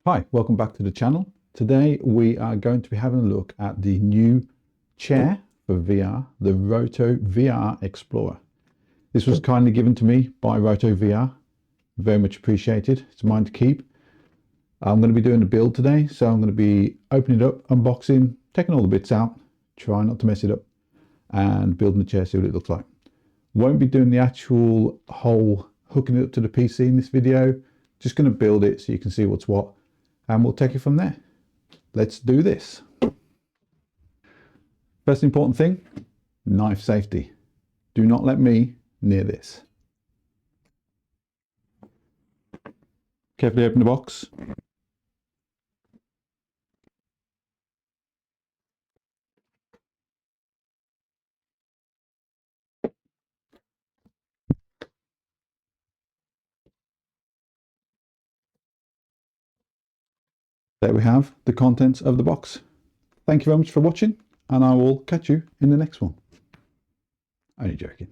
Hi, welcome back to the channel. Today we are going to be having a look at the new chair for VR, the Roto VR Explorer. This was kindly given to me by Roto VR. Very much appreciated. It's mine to keep. I'm going to be doing a build today, so I'm going to be opening it up, unboxing, taking all the bits out, try not to mess it up, and building the chair, see what it looks like. Won't be doing the actual whole hooking it up to the PC in this video. Just going to build it so you can see what's what, and we'll take it from there. Let's do this. First important thing, knife safety. Do not let me near this. Carefully open the box. There we have the contents of the box. Thank you very much for watching, and I will catch you in the next one. Only joking.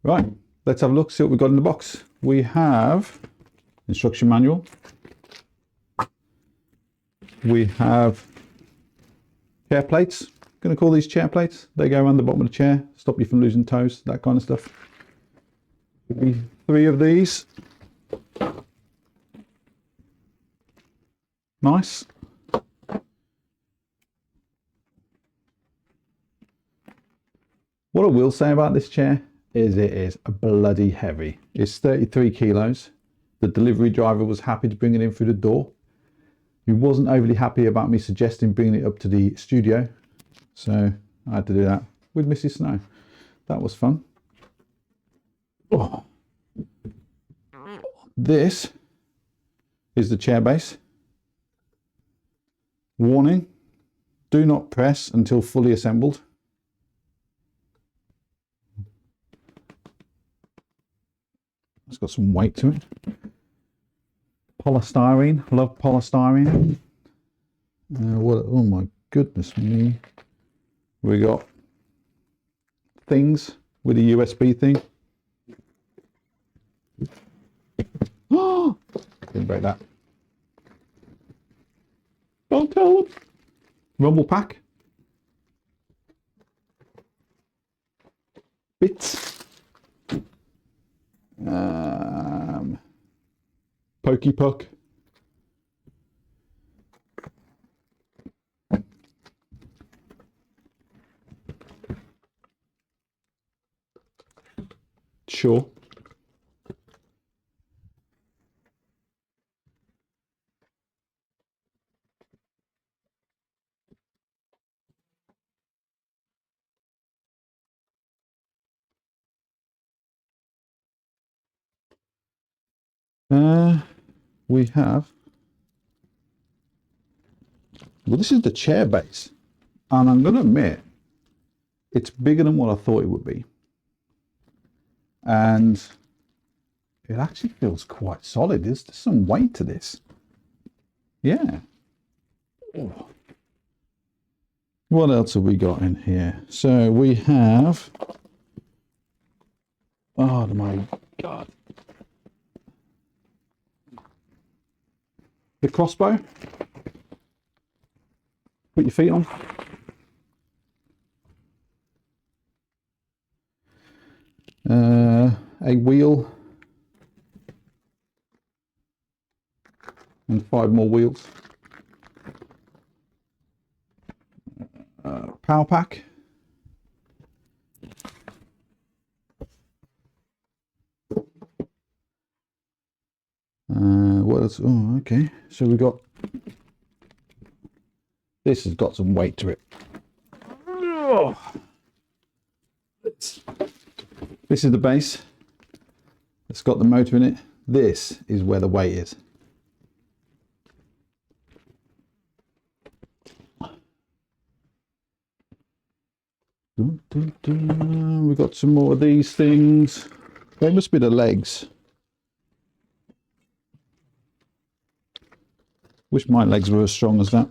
Right, let's have a look, see what we've got in the box. We have instruction manual. We have chair plates. I'm going to call these chair plates. They go around the bottom of the chair, stop you from losing toes, that kind of stuff. There'll be 3 of these. Nice. What I will say about this chair is it is bloody heavy. It's 33 kilos. The delivery driver was happy to bring it in through the door. He wasn't overly happy about me suggesting bringing it up to the studio, so I had to do that with Mrs. Snow. That was fun. Oh. This is the chair base. Warning, do not press until fully assembled. It's got some weight to it. Polystyrene, love polystyrene. Oh my goodness me. We got things with a USB thing. Oh, didn't break that. Don't tell them. Rumble pack. Bits. Pokey puck. Sure. We have, well, this is the chair base, and I'm going to admit it's bigger than what I thought it would be, and it actually feels quite solid. There's some weight to this. Yeah. Oh. What else have we got in here? So we have, oh my God, the crossbow. Put your feet on. A wheel and 5 more wheels. Power pack. What else? Oh, okay. So we got, this has got some weight to it. Oh. This is the base. It's got the motor in it. This is where the weight is. We've got some more of these things. They must be the legs. Wish my legs were as strong as that.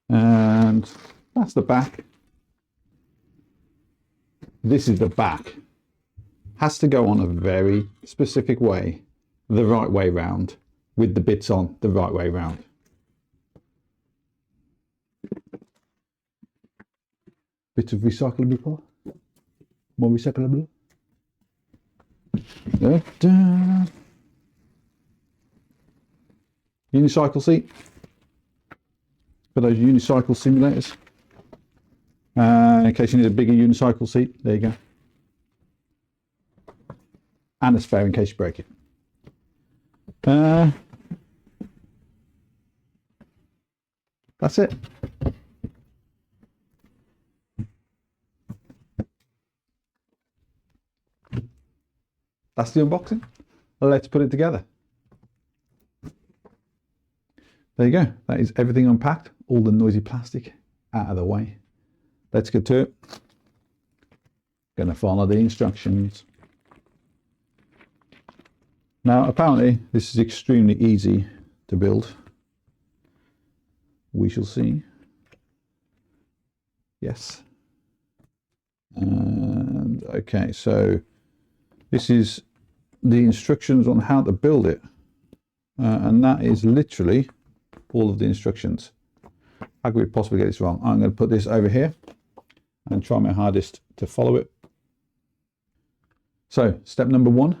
And that's the back. This is the back. Has to go on a very specific way, the right way round, with the bits on the right way round. Bit of recyclable car. More recyclable. Da, da. Unicycle seat for those unicycle simulators. In case you need a bigger unicycle seat, there you go. And a spare in case you break it. That's it. That's the unboxing. Let's put it together. There you go. That is everything unpacked. All the noisy plastic out of the way. Let's get to it. Going to follow the instructions. Now, apparently, this is extremely easy to build. We shall see. Yes. And okay, so this is the instructions on how to build it. And that is literally all of the instructions. How could we possibly get this wrong? I'm going to put this over here and try my hardest to follow it. So, step number 1,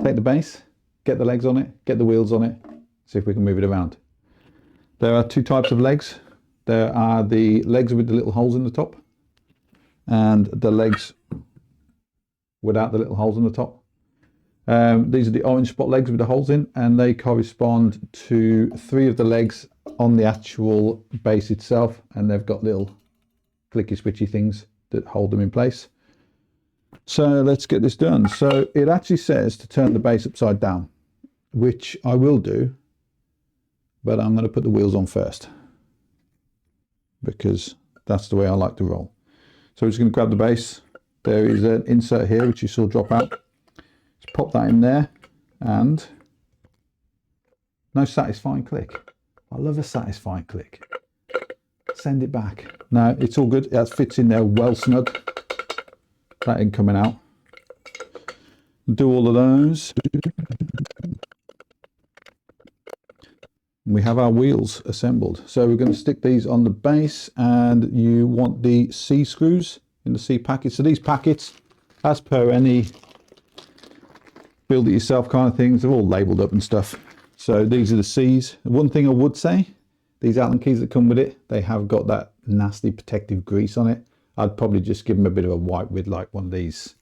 take the base, get the legs on it, get the wheels on it, see if we can move it around. There are 2 types of legs. There are the legs with the little holes in the top and the legs without the little holes in the top. These are the orange spot legs with the holes in, and they correspond to 3 of the legs on the actual base itself, and they've got little clicky switchy things that hold them in place. So let's get this done. So it actually says to turn the base upside down, which I will do, but I'm going to put the wheels on first because that's the way I like to roll. So we're just going to grab the base. There is an insert here which you saw drop out. Just pop that in there, and no satisfying click. I love a satisfying click. Send it back. No, it's all good. That fits in there well snug. That ain't coming out. Do all of those. We have our wheels assembled. So we're going to stick these on the base, and you want the C screws in the C packets. So these packets, as per any build it yourself kind of things, they're all labelled up and stuff. So these are the C's. One thing I would say, these Allen keys that come with it, they have got that nasty protective grease on it. I'd probably just give them a bit of a wipe with like one of these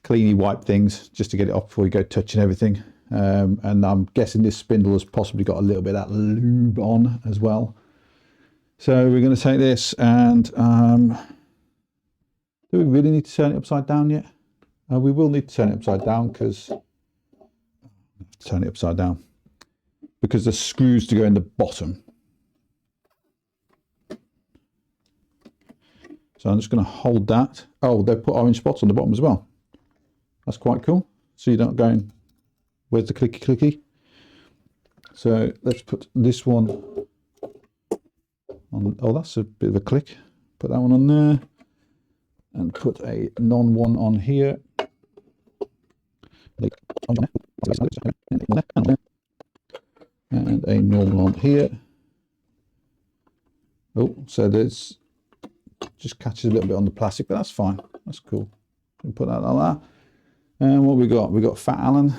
cleany wipe things just to get it off before you go touching everything. And I'm guessing this spindle has possibly got a little bit of that lube on as well. So we're going to take this and do we really need to turn it upside down yet? We will need to turn it upside down because the screws to go in the bottom. So I'm just going to hold that. Oh, they've put orange spots on the bottom as well. That's quite cool. So you're not going, where's the clicky clicky? So let's put this one on. Oh, that's a bit of a click. Put that one on there and put a non one on here. And a normal on here. Oh, so this just catches a little bit on the plastic, but that's fine. That's cool. We'll put that like that. And what we got? We got Fat Allen.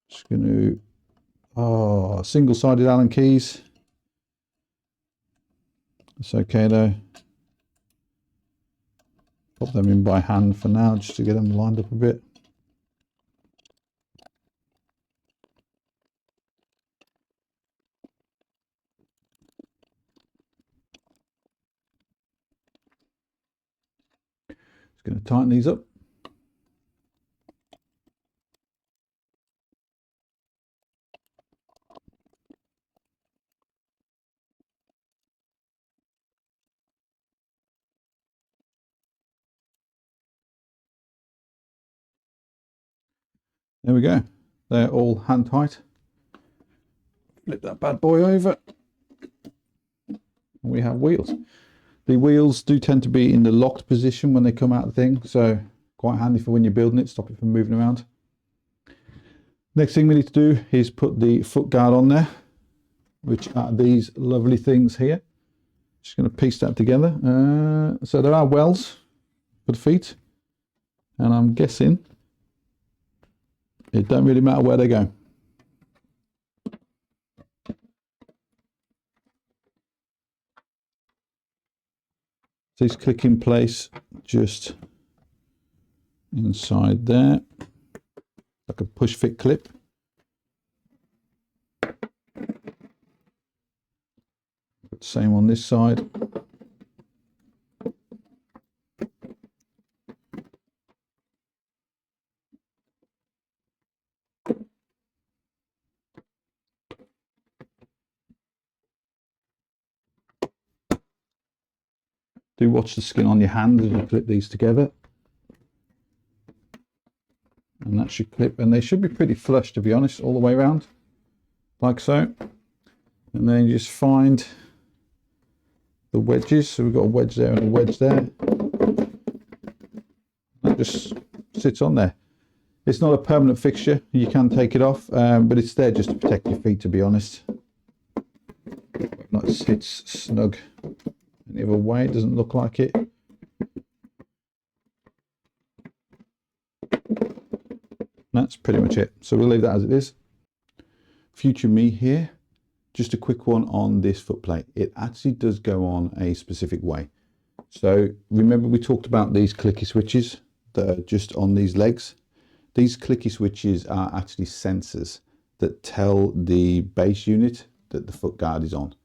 Just going to single-sided Allen keys. It's okay though. Pop them in by hand for now, just to get them lined up a bit. Just going to tighten these up. There we go. They're all hand tight. Flip that bad boy over. and we have wheels. The wheels do tend to be in the locked position when they come out of the thing, so quite handy for when you're building it, stop it from moving around. Next thing we need to do is put the foot guard on there, which are these lovely things here. Just going to piece that together. So there are wells for the feet, and I'm guessing it don't really matter where they go. These click in place just inside there, like a push fit clip. Same on this side. Do watch the skin on your hand as you clip these together. And that should clip, and they should be pretty flush, to be honest, all the way around, like so. And then you just find the wedges. So we've got a wedge there and a wedge there. That just sits on there. It's not a permanent fixture. You can take it off, but it's there just to protect your feet, to be honest. It sits snug any other way. It doesn't look like it. That's pretty much it. So we'll leave that as it is. Future me here. Just a quick one on this foot plate. It actually does go on a specific way. So remember we talked about these clicky switches that are just on these legs. These clicky switches are actually sensors that tell the base unit that the foot guard is on.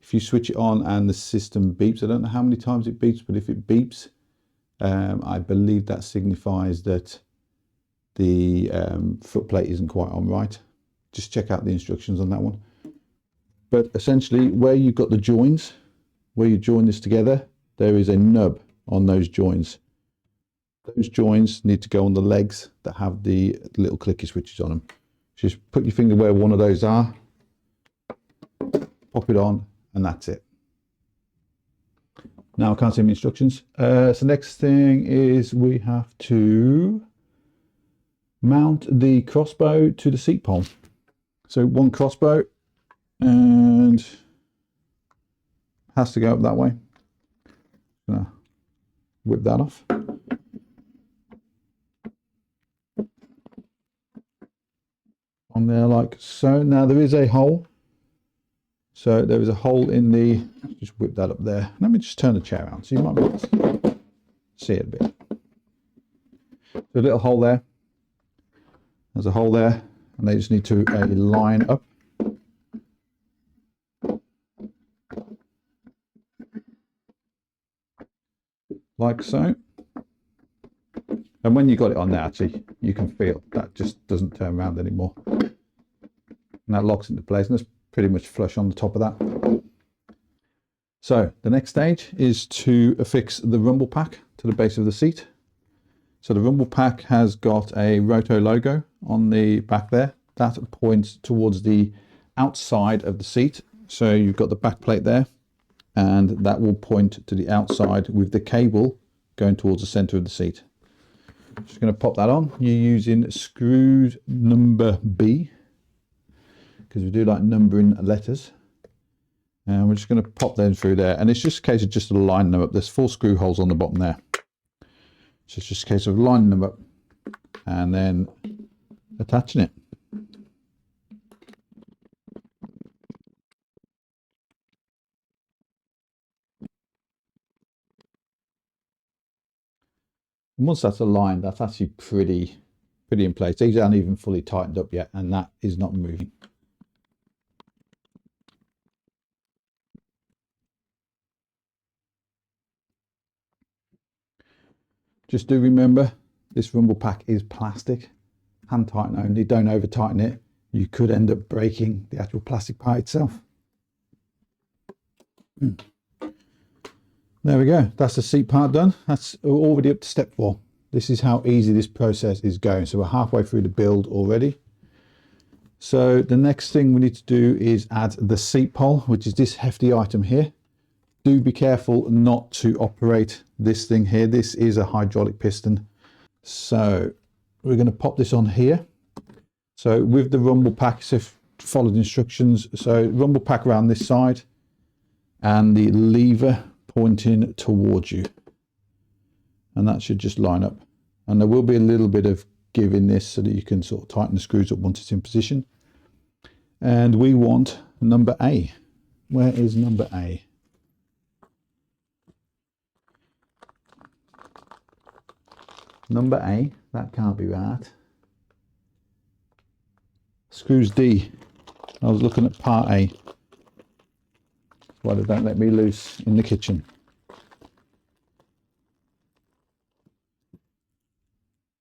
If you switch it on and the system beeps, I don't know how many times it beeps, but if it beeps, I believe that signifies that the foot plate isn't quite on right. Just check out the instructions on that one. But essentially, where you've got the joins, where you join this together, there is a nub on those joins. Those joins need to go on the legs that have the little clicky switches on them. Just put your finger where one of those are, pop it on, and that's it. Now I can't see my instructions. So next thing is we have to mount the crossbow to the seat pole. So one crossbow, and has to go up that way. Gonna whip that off. On there like so. Now there is a hole. So there is a hole in the, just whip that up there. Let me just turn the chair around so you might be able to see it a bit. So a little hole there. There's a hole there, and they just need to line up. Like so. And when you got it on there, actually, you can feel that just doesn't turn around anymore. And that locks into place, and it's pretty much flush on the top of that. So the next stage is to affix the rumble pack to the base of the seat. So the rumble pack has got a Roto logo on the back there. That points towards the outside of the seat. So you've got the back plate there, and that will point to the outside with the cable going towards the center of the seat. Just going to pop that on. You're using screws number B, because we do like numbering letters. And we're just going to pop them through there. And it's just a case of just lining them up. There's 4 screw holes on the bottom there. So it's just a case of lining them up and then attaching it. And once that's aligned, that's actually pretty in place. These aren't even fully tightened up yet, and that is not moving. Just do remember, this rumble pack is plastic, hand tighten only, don't over tighten it. You could end up breaking the actual plastic part itself. There we go, that's the seat part done. That's already up to step 4. This is how easy this process is going. So we're halfway through the build already. So the next thing we need to do is add the seat pole, which is this hefty item here. Do be careful not to operate this thing here. This is a hydraulic piston. So we're going to pop this on here. So with the rumble pack, so follow the instructions. So rumble pack around this side and the lever pointing towards you. And that should just line up. And there will be a little bit of give in this so that you can sort of tighten the screws up once it's in position. And we want number A. Where is number A? Number A, that can't be right. Screws D. I was looking at part A. Why they don't let me loose in the kitchen.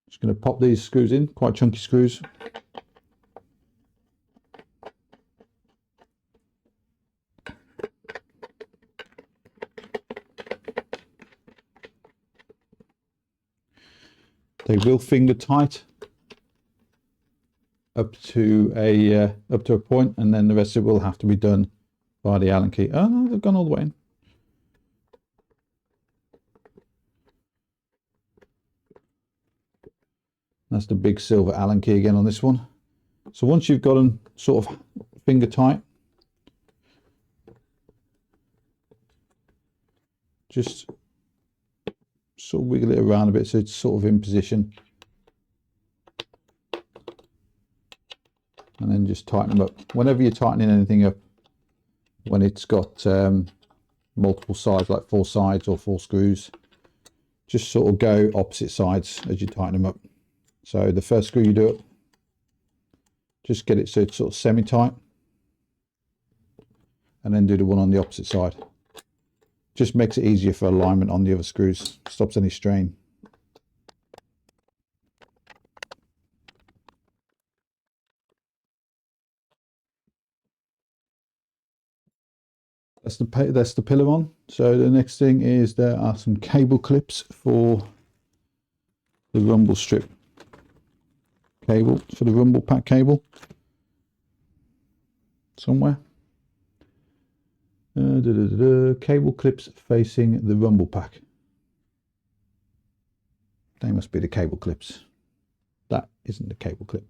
Just going to pop these screws in, quite chunky screws. They will finger tight up to a point, and then the rest of it will have to be done by the Allen key. Oh no, they've gone all the way in. That's the big silver Allen key again on this one. So once you've got them sort of finger tight, just sort of wiggle it around a bit so it's sort of in position. And then just tighten them up. Whenever you're tightening anything up, when it's got multiple sides, like 4 sides or 4 screws, just sort of go opposite sides as you tighten them up. So the first screw you do it, just get it so it's sort of semi-tight, and then do the one on the opposite side. Just makes it easier for alignment on the other screws, stops any strain. That's the pillar on. So the next thing is there are some cable clips for the rumble strip cable, for the rumble pack cable somewhere. Cable clips facing the rumble pack. They must be the cable clips. That isn't the cable clip.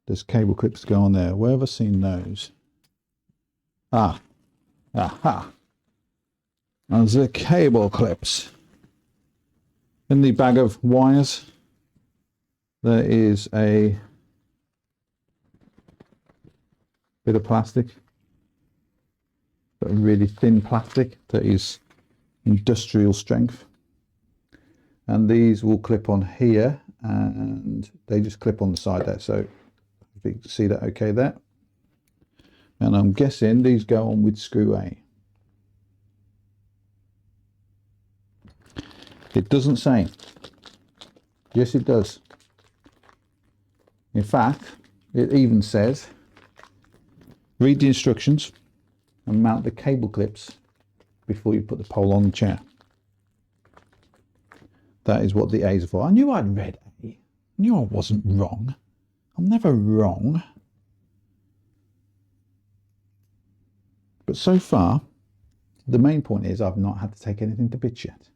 There's cable clips to go on there. Where have I seen those? Ah, aha. And the cable clips. In the bag of wires, there is a bit of plastic, but a really thin plastic that is industrial strength. And these will clip on here, and they just clip on the side there. So you can see that okay there. And I'm guessing these go on with screw A. It doesn't say. Yes, it does. In fact, it even says, read the instructions and mount the cable clips before you put the pole on the chair. That is what the A's are for. I knew I'd read A. I knew I wasn't wrong. I'm never wrong. But so far, the main point is I've not had to take anything to bits yet.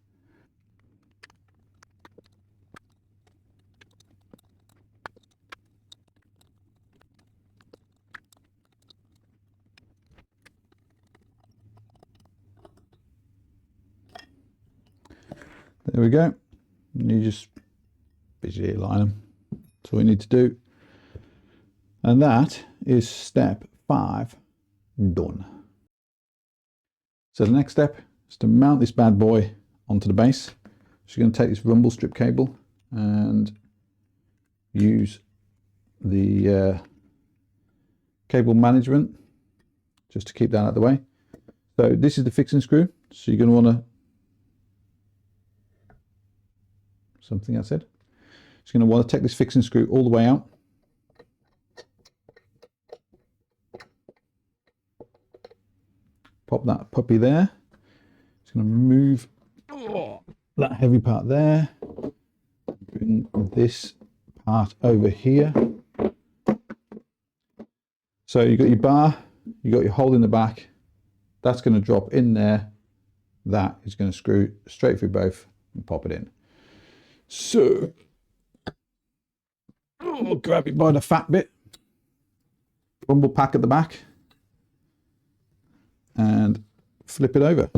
There we go. And you just visually align them. That's all you need to do. And that is step 5 done. So the next step is to mount this bad boy onto the base. So you're going to take this rumble strip cable and use the cable management just to keep that out of the way. So this is the fixing screw. So you're going to want to, something I said, just going to want to take this fixing screw all the way out. Pop that puppy there. Just going to move that heavy part there. Bring this part over here. So you've got your bar, you got your hole in the back. That's going to drop in there. That is going to screw straight through both and pop it in. So, I'll grab it by the fat bit. Rumble pack at the back. And flip it over.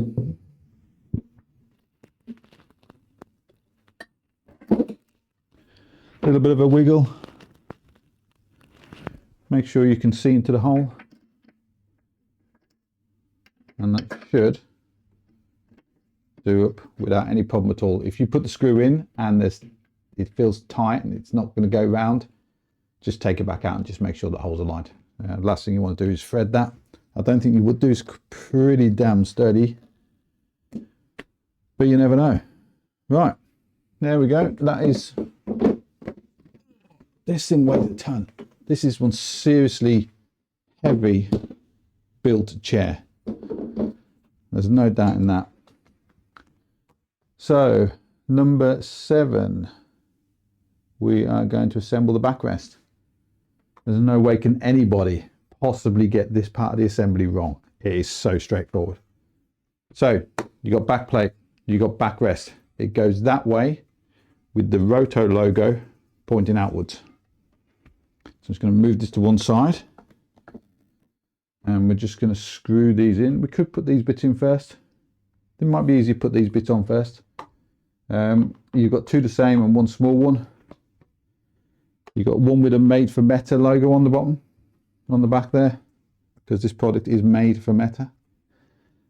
A little bit of a wiggle. Make sure you can see into the hole. And that should do up without any problem at all. If you put the screw in and it feels tight and it's not going to go round, just take it back out and just make sure the holes are lined. Last thing you want to do is thread that. I don't think you would do. It's pretty damn sturdy, but you never know. Right, there we go. That is, this thing weighs a ton. This is one seriously heavy built chair. There's no doubt in that. So number 7, we are going to assemble the backrest. There's no way can anybody possibly get this part of the assembly wrong. It is so straightforward. So you got back plate, you got backrest. It goes that way with the Roto logo pointing outwards. So I'm just going to move this to one side and we're just going to screw these in. We could put these bits in first. It might be easier to put these bits on first. You've got 2 the same and 1 small one. You've got one with a made for Meta logo on the bottom, on the back there, because this product is made for Meta.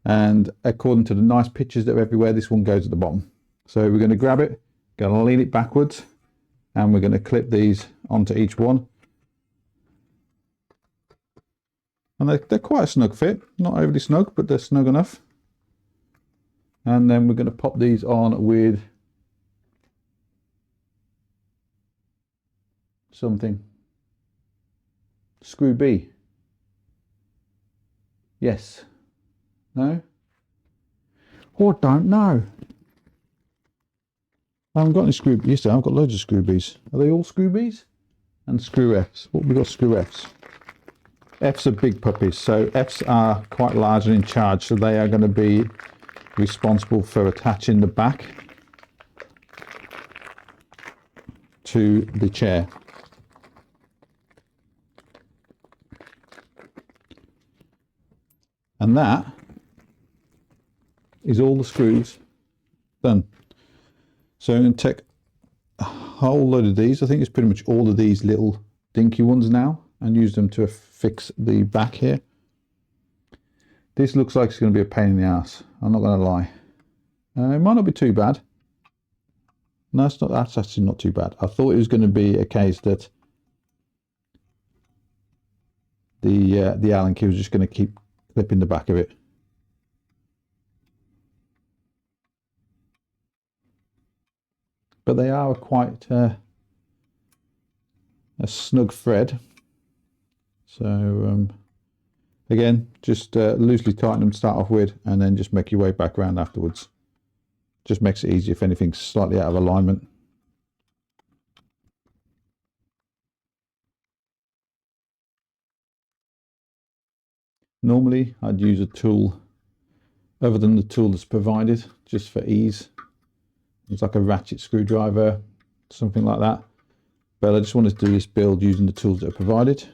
And according to the nice pictures that are everywhere, this one goes at the bottom. So we're going to grab it, going to lean it backwards, and we're going to clip these onto each one. And they're quite a snug fit, not overly snug, but they're snug enough. And then we're going to pop these on with something. Screw B. Yes. No? Or don't know. I haven't got any screw Bs. Yes, I've got loads of screw Bs. Are they all screw Bs? And screw Fs. What have we got screw Fs? Fs are big puppies, so Fs are quite large and in charge, so they are going to be responsible for attaching the back to the chair. And that is all the screws done. So I'm going to take a whole load of these. I think it's pretty much all of these little dinky ones now, and use them to fix the back here. This looks like it's going to be a pain in the ass. I'm not going to lie. It might not be too bad. No, it's not. That's actually not too bad. I thought it was going to be a case that the Allen key was just going to keep clipping the back of it. But they are quite a snug thread. So again, just loosely tighten them to start off with, and then just make your way back around afterwards. Just makes it easier if anything's slightly out of alignment. Normally I'd use a tool other than the tool that's provided, just for ease. It's like a ratchet screwdriver, something like that. But I just wanted to do this build using the tools that are provided,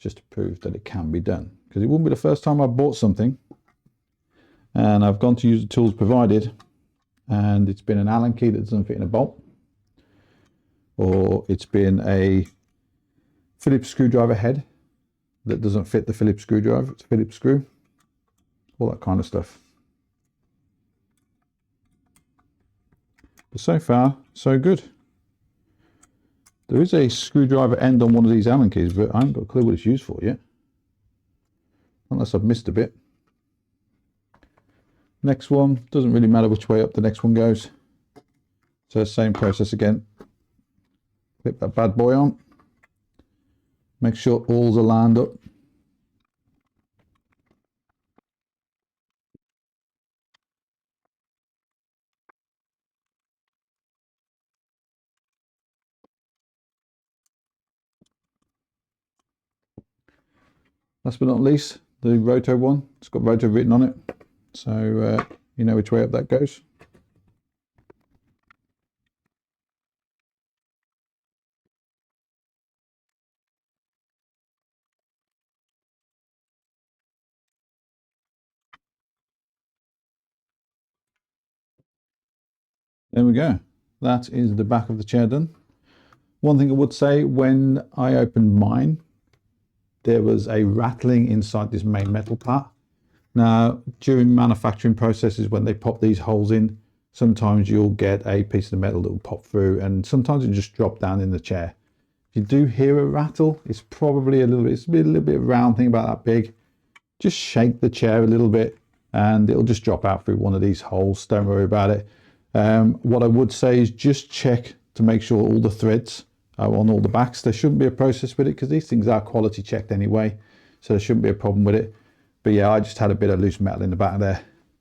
just to prove that it can be done. Because it wouldn't be the first time I've bought something and I've gone to use the tools provided and it's been an Allen key that doesn't fit in a bolt, or it's been a Phillips screwdriver head that doesn't fit the Phillips screwdriver, it's a Phillips screw, all that kind of stuff. But so far, so good. There is a screwdriver end on one of these Allen keys, but I haven't got a clue what it's used for yet. Unless I've missed a bit. Next one, doesn't really matter which way up the next one goes. So same process again. Clip that bad boy on. Make sure all's are lined up. last but not least, the Roto one. It's got Roto written on it, so you know which way up that goes. There we go. That is the back of the chair done. One thing I would say, when I opened mine, there was a rattling inside this main metal part. Now, during manufacturing processes, when they pop these holes in, sometimes you'll get a piece of the metal that will pop through, and sometimes it just drop down in the chair. If you do hear a rattle, it's probably a little bit round thing about that big. Just shake the chair a little bit and it'll just drop out through one of these holes. Don't worry about it. What I would say is just check to make sure all the threads are on all the backs. There shouldn't be a process with it because these things are quality checked anyway, so there shouldn't be a problem with it. But yeah, I just had a bit of loose metal in the back there.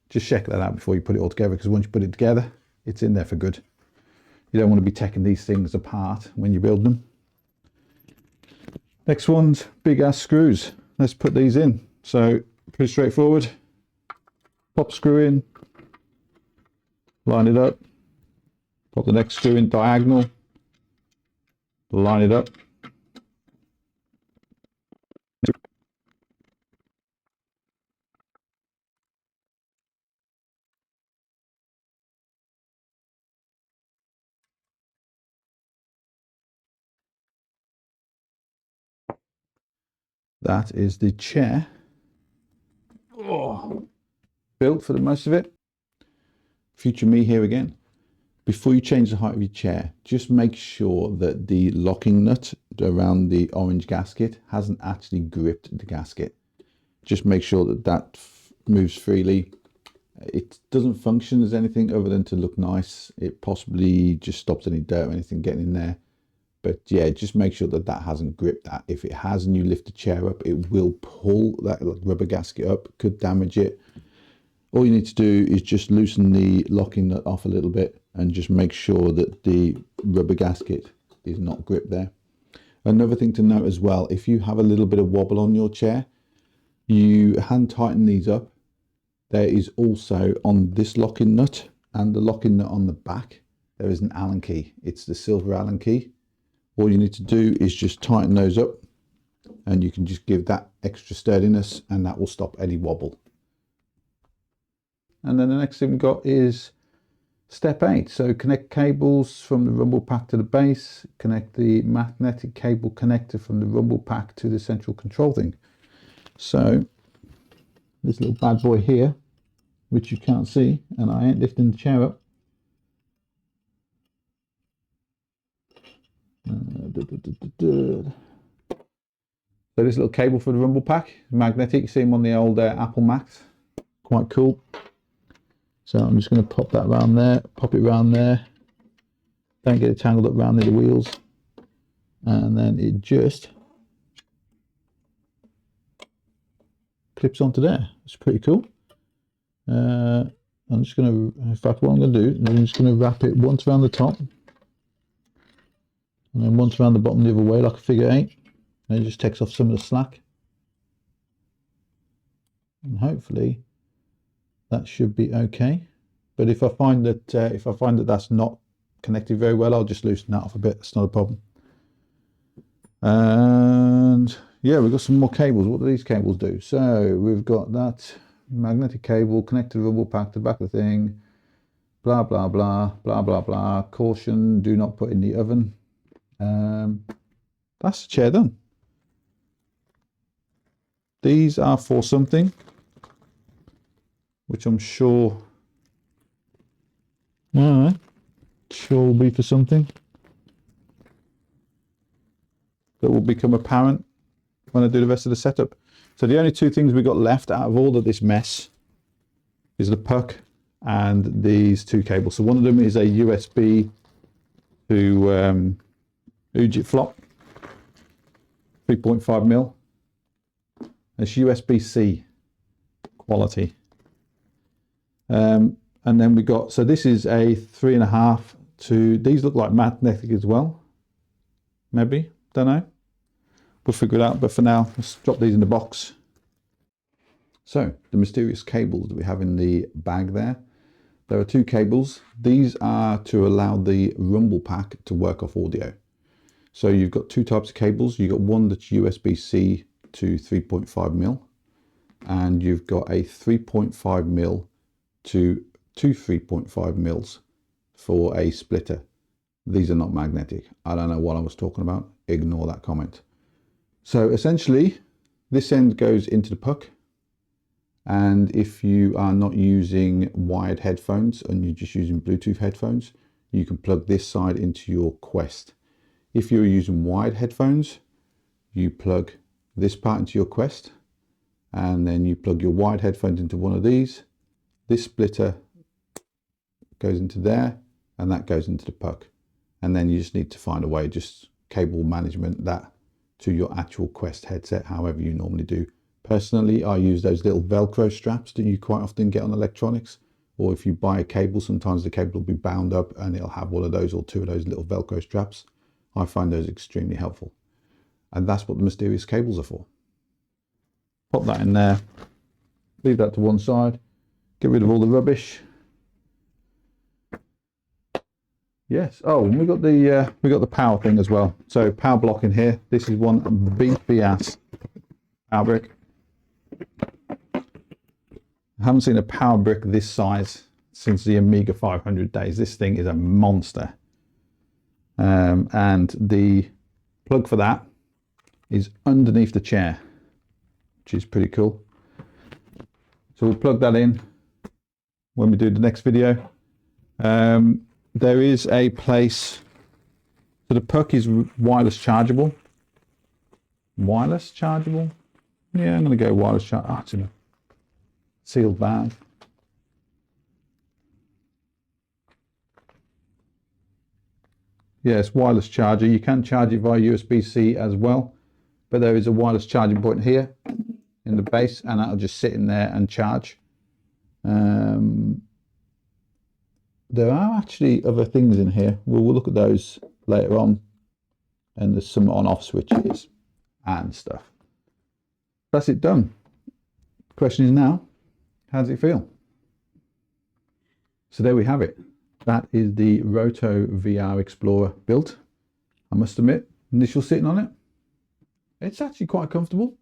Just check that out before you put it all together, because once you put it together, it's in there for good. You don't want to be taking these things apart when you build them. Next one's big ass screws. Let's put these in. So pretty straightforward. Pop screw in, line it up, pop the next screw in diagonal, line it up. That is the chair. Oh, built for the most of it. Future me here again. Before you change the height of your chair, just make sure that the locking nut around the orange gasket hasn't actually gripped the gasket. Just make sure that that moves freely. It doesn't function as anything other than to look nice. It possibly just stops any dirt or anything getting in there. But yeah, just make sure that that hasn't gripped that. If it has and you lift the chair up, it will pull that rubber gasket up, could damage it. All you need to do is just loosen the locking nut off a little bit and just make sure that the rubber gasket is not gripped there. Another thing to note as well, if you have a little bit of wobble on your chair, you hand tighten these up. There is also on this locking nut and the locking nut on the back, there is an Allen key. It's the silver Allen key. All you need to do is just tighten those up and you can just give that extra sturdiness and that will stop any wobble. And then the next thing we've got is step 8. So connect cables from the rumble pack to the base, connect the magnetic cable connector from the rumble pack to the central control thing. So this little bad boy here, which you can't see, and I ain't lifting the chair up. So this little cable for the rumble pack, magnetic, you see them on the old Apple Macs, quite cool. So I'm just going to pop that around there, pop it around there, don't get it tangled up around the wheels, and then it just clips onto there. It's pretty cool. I'm just going to, in fact what I'm going to do is I'm just going to wrap it once around the top and then once around the bottom the other way like a figure 8, and it just takes off some of the slack, and hopefully that should be okay. But if I find that that's not connected very well, I'll just loosen that off a bit. It's not a problem. And yeah, we've got some more cables. What do these cables do? So we've got that magnetic cable connected to the rumble pack to the back of the thing, blah blah blah blah blah blah. Caution, do not put in the oven. That's the chair done. These are for something which I'm sure will be for something that will become apparent when I do the rest of the setup. So the only two things we got left out of all of this mess is the puck and these two cables. So one of them is a USB to Ujit flop, 3.5mm. It's USB-C quality. And then we got, so this is a 3.5 to, these look like magnetic as well. Maybe, don't know. we'll figure it out. But for now, let's drop these in the box. So the mysterious cables that we have in the bag there are 2 cables. These are to allow the rumble pack to work off audio. So you've got 2 types of cables. You've got one that's USB-C to 3.5mm, and you've got a 3.5mm to 3.5mm for a splitter. These are not magnetic. I don't know what I was talking about. Ignore that comment. So essentially, this end goes into the puck. And if you are not using wired headphones and you're just using Bluetooth headphones, you can plug this side into your Quest. If you're using wired headphones, you plug this part into your Quest, and then you plug your wired headphones into one of these. This splitter goes into there, and that goes into the puck. And then you just need to find a way, just cable management that to your actual Quest headset, however you normally do. Personally, I use those little Velcro straps that you quite often get on electronics, or if you buy a cable, sometimes the cable will be bound up and it'll have one of those or 2 of those little Velcro straps. I find those extremely helpful. And that's what the mysterious cables are for. Pop that in there, leave that to one side, get rid of all the rubbish. Yes. Oh, and we got the power thing as well. So power block in here. This is one beefy ass power brick. I haven't seen a power brick this size since the Amiga 500 days. This thing is a monster. And the plug for that is underneath the chair, which is pretty cool. So we'll plug that in when we do the next video. There is a place, so the puck is wireless chargeable. Wireless chargeable? Yeah, I'm going to go wireless chargeable. Oh, it's in a sealed bag. Yes, wireless charger. You can charge it via USB-C as well, but there is a wireless charging point here in the base, and that'll just sit in there and charge. There are actually other things in here. We'll look at those later on, and there's some on-off switches and stuff. That's it done. The question is now, how does it feel? So there we have it. That is the Roto VR Explorer built. I must admit, initial sitting on it, it's actually quite comfortable.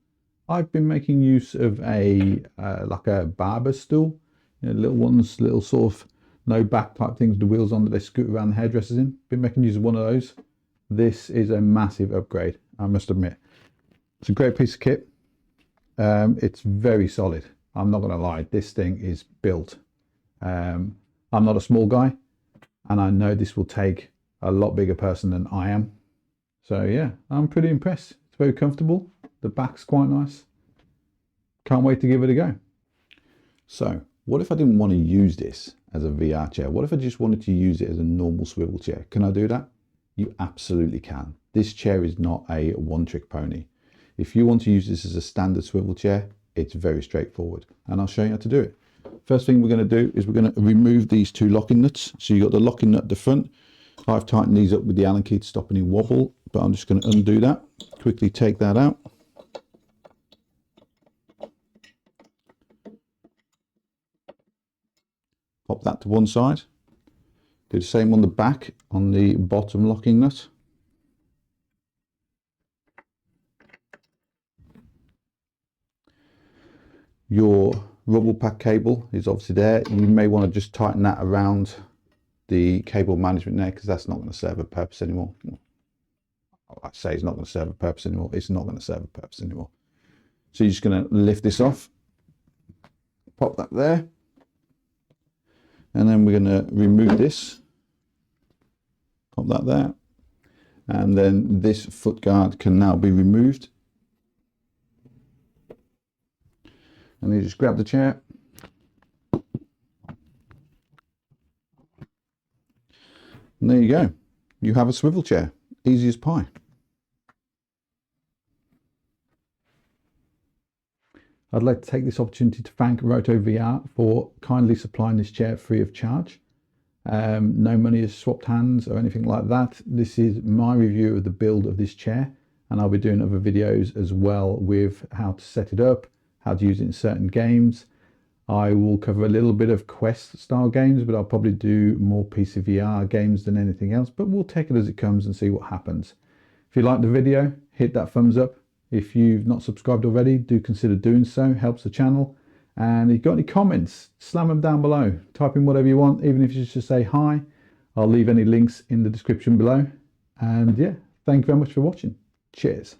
I've been making use of a like a barber stool, you know, little ones, little sort of no back type things with the wheels on that they scoot around the hairdressers in. Been making use of one of those. This is a massive upgrade, I must admit. It's a great piece of kit. It's very solid. I'm not going to lie, this thing is built. I'm not a small guy, and I know this will take a lot bigger person than I am. So yeah, I'm pretty impressed. It's very comfortable. The back's quite nice. Can't wait to give it a go. So what if I didn't want to use this as a VR chair? What if I just wanted to use it as a normal swivel chair? Can I do that? You absolutely can. This chair is not a one-trick pony. If you want to use this as a standard swivel chair, it's very straightforward, and I'll show you how to do it. First thing we're going to do is we're going to remove these 2 locking nuts. So you've got the locking nut at the front. I've tightened these up with the Allen key to stop any wobble, but I'm just going to undo that. Quickly take that out. Pop that to one side. Do the same on the back, on the bottom locking nut. Your rumble pack cable is obviously there. You may want to just tighten that around the cable management there, because that's not going to serve a purpose anymore. I say it's not going to serve a purpose anymore. It's not going to serve a purpose anymore. So you're just going to lift this off, pop that there, and then we're going to remove this, pop that there, and then this foot guard can now be removed. And you just grab the chair, and there you go. You have a swivel chair, easy as pie. I'd like to take this opportunity to thank Roto VR for kindly supplying this chair free of charge. No money has swapped hands or anything like that. This is my review of the build of this chair, and I'll be doing other videos as well with how to set it up, how to use it in certain games. I will cover a little bit of Quest style games, but I'll probably do more PC VR games than anything else, but we'll take it as it comes and see what happens. If you like the video, hit that thumbs up. If you've not subscribed already, do consider doing so, helps the channel. And if you've got any comments, slam them down below. Type in whatever you want, even if you just say hi. I'll leave any links in the description below. And yeah, thank you very much for watching. Cheers.